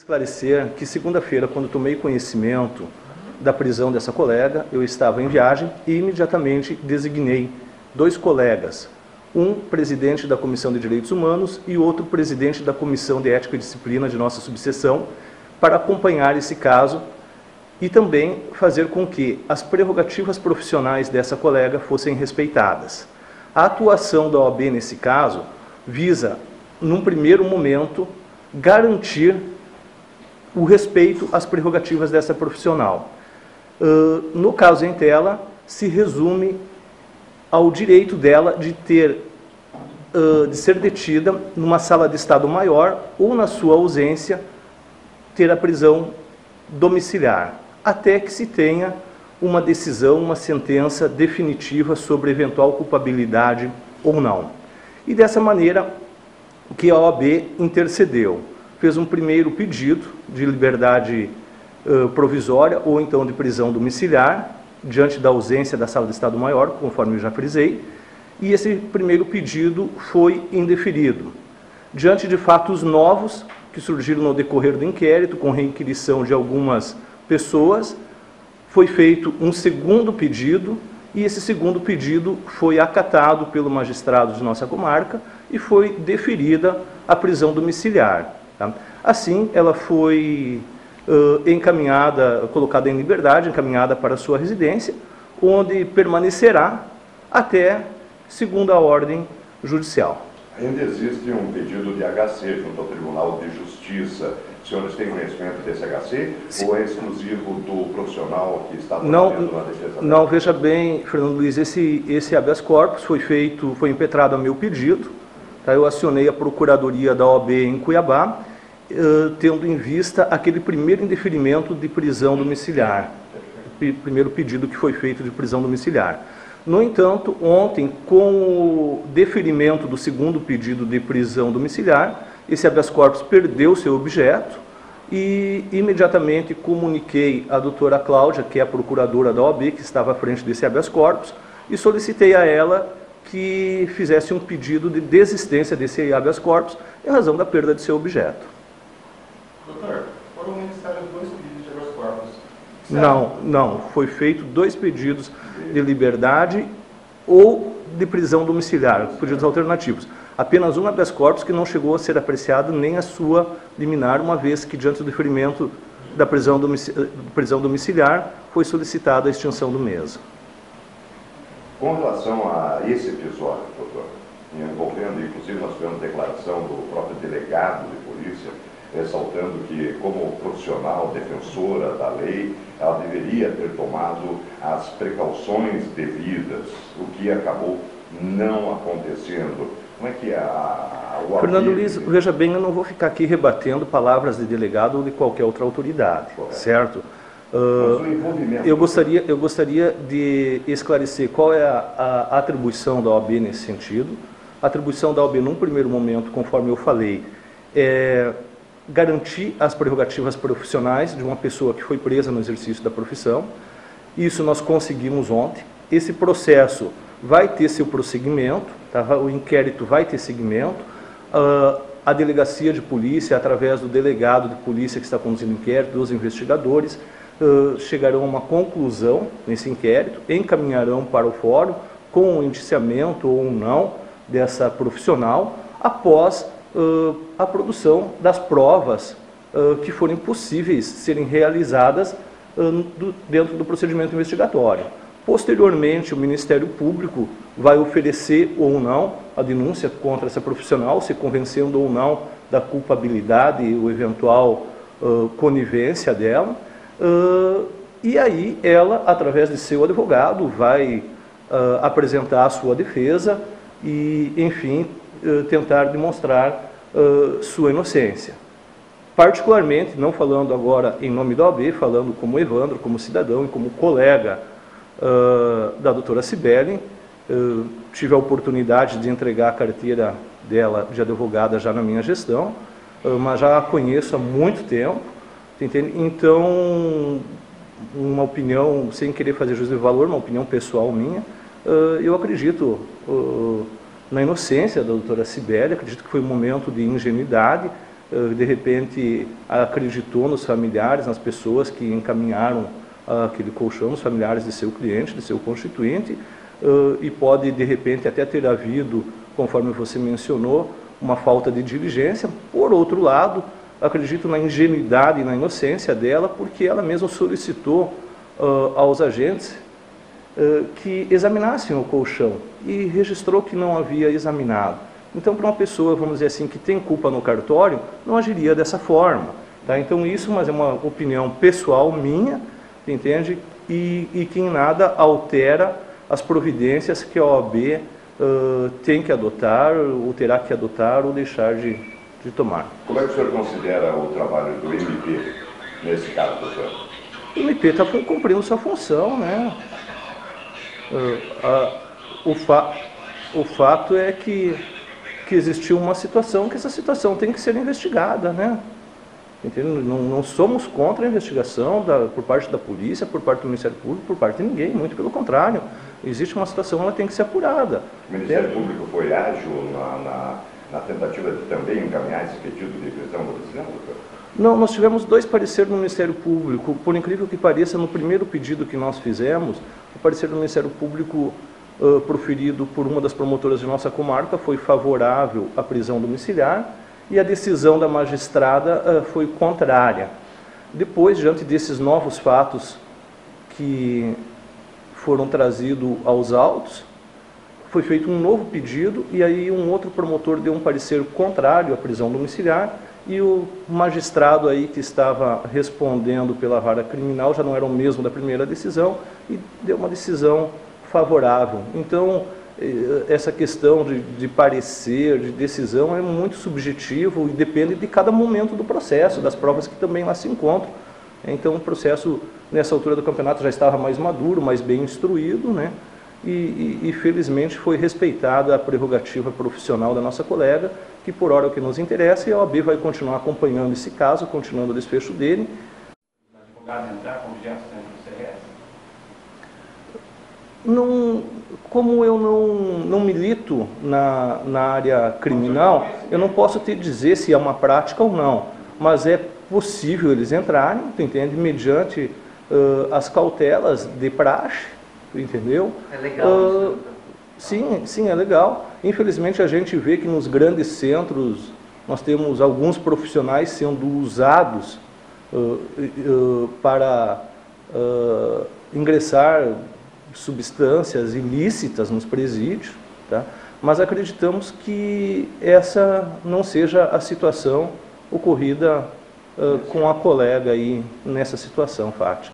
esclarecer que segunda-feira, quando tomei conhecimento da prisão dessa colega, eu estava em viagem e imediatamente designei 2 colegas, um presidente da Comissão de Direitos Humanos e outro presidente da Comissão de Ética e Disciplina de nossa subseção, para acompanhar esse caso e também fazer com que as prerrogativas profissionais dessa colega fossem respeitadas. A atuação da OAB nesse caso visa, num primeiro momento, garantir o respeito às prerrogativas dessa profissional. No caso em tela, se resume ao direito dela de ser detida numa sala de estado maior ou, na sua ausência, ter a prisão domiciliar, até que se tenha uma decisão, uma sentença definitiva sobre eventual culpabilidade ou não. E dessa maneira que a OAB intercedeu, fez um primeiro pedido de liberdade provisória ou então de prisão domiciliar, diante da ausência da sala de estado maior, conforme eu já frisei, e esse primeiro pedido foi indeferido. Diante de fatos novos que surgiram no decorrer do inquérito, com requisição de algumas pessoas, foi feito um segundo pedido, e esse segundo pedido foi acatado pelo magistrado de nossa comarca e foi deferida a prisão domiciliar. Tá? Assim, ela foi encaminhada, colocada em liberdade, encaminhada para a sua residência, onde permanecerá até segunda ordem judicial. Ainda existe um pedido de HC junto ao Tribunal de Justiça. Os senhores têm conhecimento desse HC? Sim. Ou é exclusivo do profissional que está trabalhando na defesa? Não, veja bem, Fernando Luiz, esse habeas corpus foi impetrado a meu pedido. Tá? Eu acionei a Procuradoria da OAB em Cuiabá, tendo em vista aquele primeiro indeferimento de prisão domiciliar, o primeiro pedido que foi feito de prisão domiciliar. No entanto, ontem, com o deferimento do segundo pedido de prisão domiciliar, esse habeas corpus perdeu seu objeto e imediatamente comuniquei à doutora Cláudia, que é a procuradora da OAB, que estava à frente desse habeas corpus, e solicitei a ela que fizesse um pedido de desistência desse habeas corpus em razão da perda de seu objeto. Doutor, foram necessários 2 pedidos de habeas corpus? Não. Foi feito 2 pedidos de liberdade ou de prisão domiciliar, pedidos alternativos. Apenas um habeas corpus que não chegou a ser apreciado nem a sua liminar, uma vez que, diante do deferimento da prisão domiciliar, foi solicitada a extinção do mesmo. Com relação a esse episódio, doutor, envolvendo, inclusive, nós tivemos declaração do próprio delegado de polícia, ressaltando que, como profissional, defensora da lei, ela deveria ter tomado as precauções devidas, o que acabou não acontecendo. Como é que o Fernando Luiz, veja bem, eu não vou ficar aqui rebatendo palavras de delegado ou de qualquer outra autoridade, correto, certo? Eu gostaria de esclarecer qual é a atribuição da OAB nesse sentido. A atribuição da OAB, num primeiro momento, conforme eu falei, é garantir as prerrogativas profissionais de uma pessoa que foi presa no exercício da profissão. Isso nós conseguimos ontem. Esse processo vai ter seu prosseguimento, tá? O inquérito vai ter seguimento. A delegacia de polícia, através do delegado de polícia que está conduzindo o inquérito, dos investigadores, chegarão a uma conclusão nesse inquérito, encaminharão para o fórum com o indiciamento ou não dessa profissional, após a produção das provas que forem possíveis serem realizadas dentro do procedimento investigatório. Posteriormente, o Ministério Público vai oferecer ou não a denúncia contra essa profissional, se convencendo ou não da culpabilidade ou eventual conivência dela, e aí ela, através de seu advogado, vai apresentar a sua defesa e, enfim, tentar demonstrar sua inocência. Particularmente, não falando agora em nome da OAB, falando como Evandro, como cidadão e como colega da doutora Cibele, tive a oportunidade de entregar a carteira dela de advogada já na minha gestão, mas já a conheço há muito tempo, entende? Então, uma opinião, sem querer fazer juízo de valor, uma opinião pessoal minha, eu acredito na inocência da doutora Cibele, acredito que foi um momento de ingenuidade, de repente acreditou nos familiares, nas pessoas que encaminharam aquele colchão, nos familiares de seu cliente, de seu constituinte, e pode de repente até ter havido, conforme você mencionou, uma falta de diligência. Por outro lado, acredito na ingenuidade e na inocência dela, porque ela mesma solicitou aos agentes que examinassem o colchão e registrou que não havia examinado. Então, para uma pessoa, vamos dizer assim, que tem culpa no cartório, não agiria dessa forma. Tá? Então, isso, mas é uma opinião pessoal minha, entende? E que em nada altera as providências que a OAB tem que adotar, ou terá que adotar, ou deixar de tomar. Como é que o senhor considera o trabalho do MP nesse caso, doutor? O MP está cumprindo sua função, né? O fato é que existiu uma situação, que essa situação tem que ser investigada, né? Não somos contra a investigação por parte da polícia, por parte do Ministério Público, por parte de ninguém, muito pelo contrário. Existe uma situação, ela tem que ser apurada. O Ministério Público foi ágil na tentativa de também encaminhar esse pedido de prisão do presidente, doutor? Não, nós tivemos 2 pareceres no Ministério Público. Por incrível que pareça, no primeiro pedido que nós fizemos, o parecer do Ministério Público proferido por uma das promotoras de nossa comarca foi favorável à prisão domiciliar e a decisão da magistrada foi contrária. Depois, diante desses novos fatos que foram trazidos aos autos, foi feito um novo pedido e aí um outro promotor deu um parecer contrário à prisão domiciliar e o magistrado aí que estava respondendo pela vara criminal já não era o mesmo da primeira decisão e deu uma decisão favorável. Então, essa questão de parecer, de decisão é muito subjetivo e depende de cada momento do processo, das provas que também lá se encontram. Então, o processo, nessa altura do campeonato, já estava mais maduro, mais bem instruído, né? E felizmente foi respeitada a prerrogativa profissional da nossa colega, que por hora é o que nos interessa, e a OAB vai continuar acompanhando esse caso, continuando o desfecho dele. O advogado entrar como gesto dentro do CRS? Não, como eu não milito na área criminal, eu não posso te dizer se é uma prática ou não, mas é possível eles entrarem, tu entende, mediante as cautelas de praxe, entendeu? É legal isso. Sim, é legal. Infelizmente a gente vê que nos grandes centros nós temos alguns profissionais sendo usados para ingressar substâncias ilícitas nos presídios, tá? Mas acreditamos que essa não seja a situação ocorrida com a colega aí nessa situação fática.